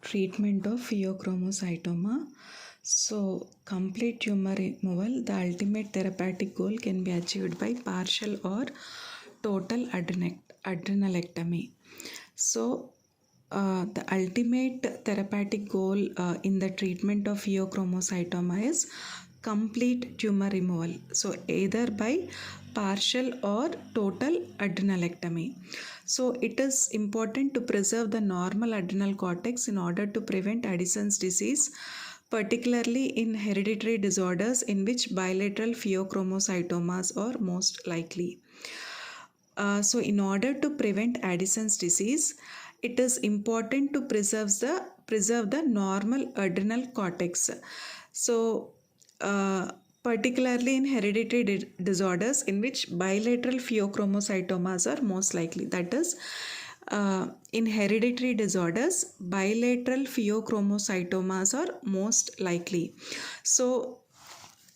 Treatment of phaeochromocytoma. So, complete tumor removal, the ultimate therapeutic goal can be achieved by partial or total adrenalectomy. So, the ultimate therapeutic goal in the treatment of phaeochromocytoma is complete tumor removal. So, either by partial or total adrenalectomy. So, it is important to preserve the normal adrenal cortex in order to prevent Addison's disease, particularly in hereditary disorders in which bilateral phaeochromocytomas are most likely. So, in order to prevent Addison's disease, it is important to preserve the normal adrenal cortex. So, particularly in hereditary disorders in which bilateral phaeochromocytomas are most likely. That is, in hereditary disorders, bilateral phaeochromocytomas are most likely. So,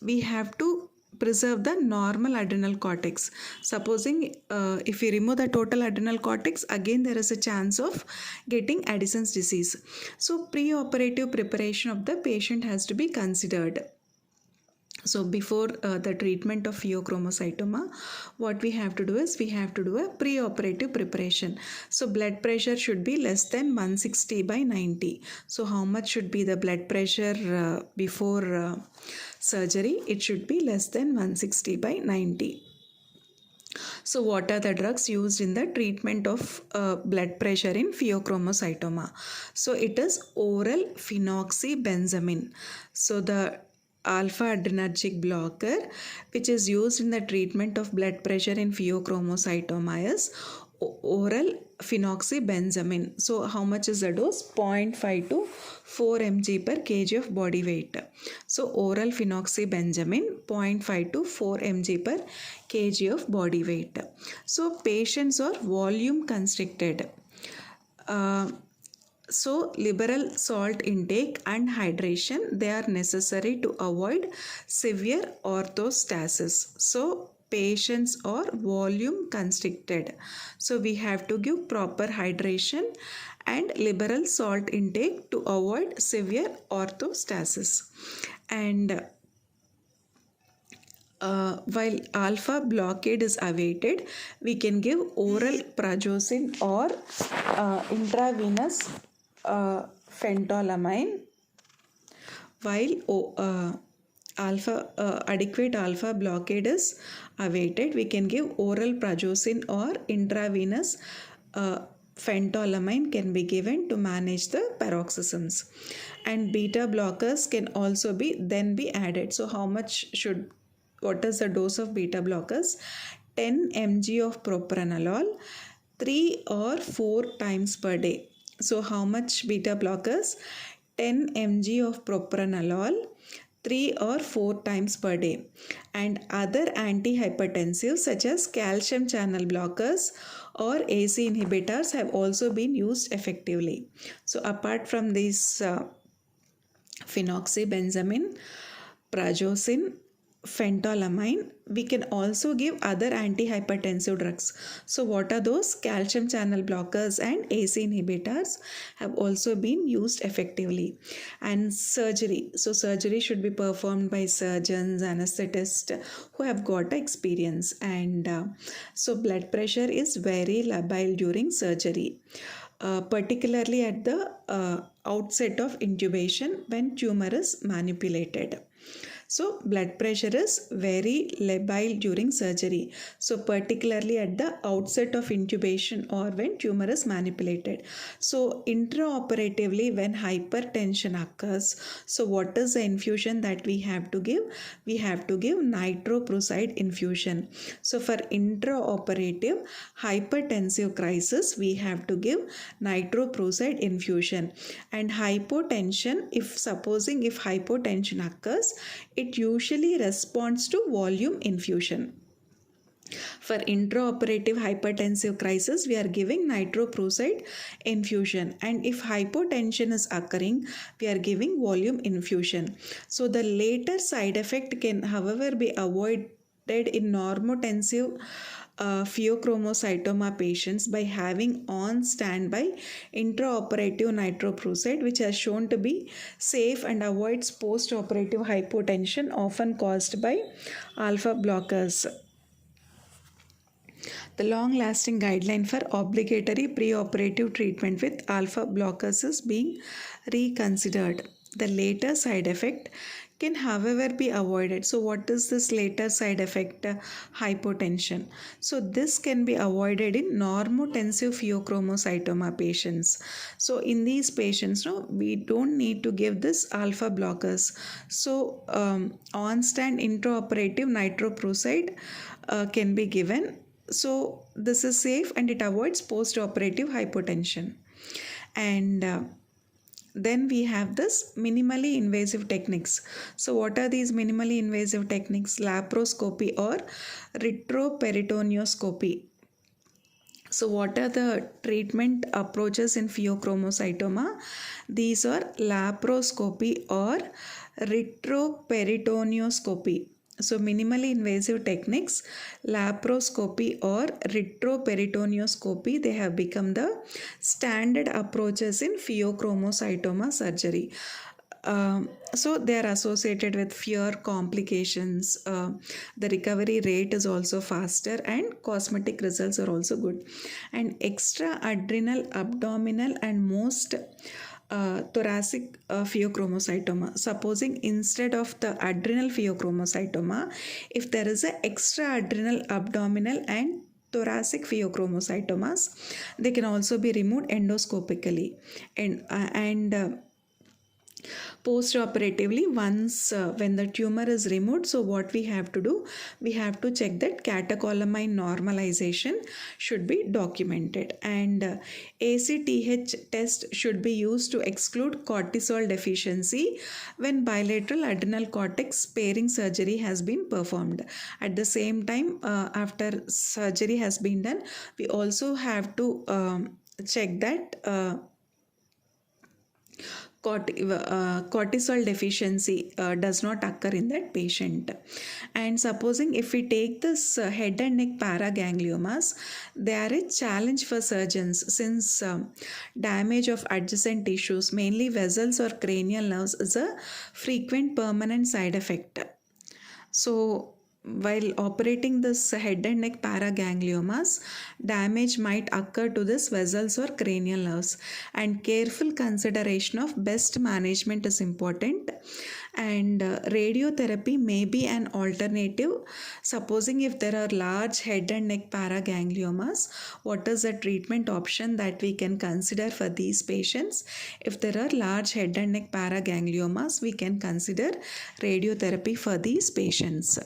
we have to preserve the normal adrenal cortex. Supposing if we remove the total adrenal cortex, again there is a chance of getting Addison's disease. So pre-operative preparation of the patient has to be considered. So before the treatment of phaeochromocytoma, what we have to do is we have to do a pre-operative preparation. So blood pressure should be less than 160/90. So how much should be the blood pressure before surgery? It should be less than 160/90. So what are the drugs used in the treatment of blood pressure in phaeochromocytoma? So it is oral phenoxybenzamine. So the alpha adrenergic blocker which is used in the treatment of blood pressure in phaeochromocytoma is oral phenoxybenzamine. So how much is the dose? 0.5 to 4 mg per kg of body weight. So oral phenoxybenzamine 0.5 to 4 mg per kg of body weight. So patients are volume constricted. So liberal salt intake and hydration, they are necessary to avoid severe orthostasis. So patients are volume constricted. So we have to give proper hydration and liberal salt intake to avoid severe orthostasis. And while alpha blockade is awaited, we can give oral prazosin or intravenous phentolamine. While adequate alpha blockade is awaited, we can give oral prazosin or intravenous phentolamine can be given to manage the paroxysms. And beta blockers can also be added. So what is the dose of beta blockers? 10 mg of propranolol 3 or 4 times per day. So how much beta blockers? 10 mg of propranolol 3 or 4 times per day. And other antihypertensives such as calcium channel blockers or AC inhibitors have also been used effectively. So apart from these phenoxybenzamine, prazosin, phentolamine, we can also give other antihypertensive drugs. So what are those? Calcium channel blockers and AC inhibitors have also been used effectively. And surgery. So surgery should be performed by surgeons, anesthetists who have got experience. And so blood pressure is very labile during surgery. Particularly at the outset of intubation when tumor is manipulated. So blood pressure is very labile during surgery. So particularly at the outset of intubation or when tumor is manipulated. So intraoperatively when hypertension occurs, so what is the infusion that we have to give? We have to give nitroprusside infusion. So for intraoperative hypertensive crisis, we have to give nitroprusside infusion. And hypotension, if hypotension occurs, it usually responds to volume infusion. For intraoperative hypertensive crisis, we are giving nitroprusside infusion. And if hypotension is occurring, we are giving volume infusion. So the later side effect can, however, be avoided in normotensive phaeochromocytoma patients by having on standby intraoperative nitroprusside, which has shown to be safe and avoids post-operative hypotension often caused by alpha blockers. The long-lasting guideline for obligatory preoperative treatment with alpha blockers is being reconsidered. The later side effect can however be avoided. So what is this later side effect? Hypotension. So this can be avoided in normotensive phaeochromocytoma patients. So in these patients, no, we don't need to give this alpha blockers. So on-stand intraoperative nitroprusside can be given. So this is safe and it avoids post-operative hypotension. And then we have this minimally invasive techniques. So what are these minimally invasive techniques? Laparoscopy or retroperitoneoscopy. So what are the treatment approaches in phaeochromocytoma? These are laparoscopy or retroperitoneoscopy. So minimally invasive techniques, laparoscopy or retroperitoneoscopy, they have become the standard approaches in phaeochromocytoma surgery. So they are associated with fewer complications. The recovery rate is also faster and cosmetic results are also good. And extra-adrenal, abdominal and most thoracic phaeochromocytoma. Supposing instead of the adrenal phaeochromocytoma, if there is an extra-adrenal, abdominal and thoracic phaeochromocytomas, they can also be removed endoscopically. And post-operatively, once when the tumor is removed, so what we have to do, we have to check that catecholamine normalization should be documented, and ACTH test should be used to exclude cortisol deficiency when bilateral adrenal cortex sparing surgery has been performed. At the same time, after surgery has been done, we also have to check that cortisol deficiency does not occur in that patient. And supposing if we take this head and neck paragangliomas, they are a challenge for surgeons since damage of adjacent tissues, mainly vessels or cranial nerves, is a frequent permanent side effect. So while operating this head and neck paragangliomas, damage might occur to this vessels or cranial nerves, and careful consideration of best management is important. And radiotherapy may be an alternative. Supposing if there are large head and neck paragangliomas, what is the treatment option that we can consider for these patients? If there are large head and neck paragangliomas, we can consider radiotherapy for these patients.